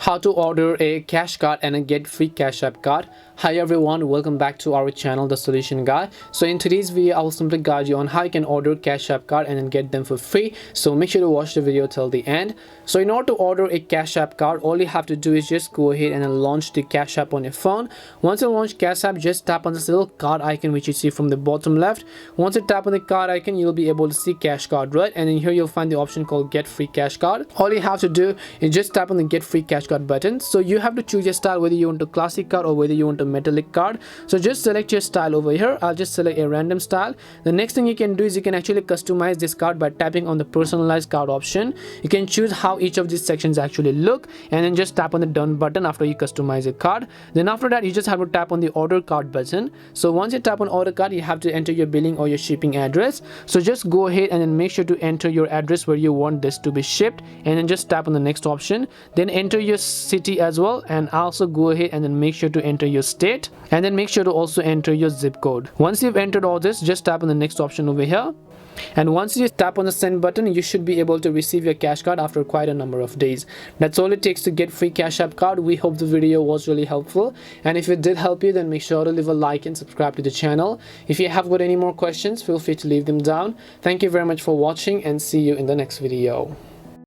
how to order a cash card and a get free cash app card. Hi everyone, welcome back to our channel, The Solution Guy. So in today's video I will simply guide you on how you can order cash app card and then get them for free. So make sure to watch the video till the end. So in order to order a cash app card, all you have to do is just go ahead and then launch the cash app on your phone. Once you launch cash app, just tap on this little card icon which you see from the bottom left. Once you tap on the card icon, you'll be able to see cash card, right? And then here you'll find the option called get free cash card. All you have to do is just tap on the get free cash card button. So you have to choose your style, whether you want a classic card or whether you want a metallic card. So just select your style over here. I'll just select a random style. The next thing you can do is you can actually customize this card by tapping on the personalized card option. You can choose how each of these sections actually look and then just tap on the done button after you customize a card. Then after that you just have to tap on the order card button. So once you tap on order card, you have to enter your billing or your shipping address. So just go ahead and then make sure to enter your address where you want this to be shipped, and then just tap on the next option. Then enter your city as well, and also go ahead and then make sure to enter your state, and then make sure to also enter your zip code. Once you've entered all this, just tap on the next option over here. And once you tap on the send button, you should be able to receive your cash card after quite a number of days. That's all it takes to get free cash app card. We hope the video was really helpful, and if it did help you, then make sure to leave a like and subscribe to the channel. If you have got any more questions, feel free to leave them down. Thank you very much for watching, and see you in the next video.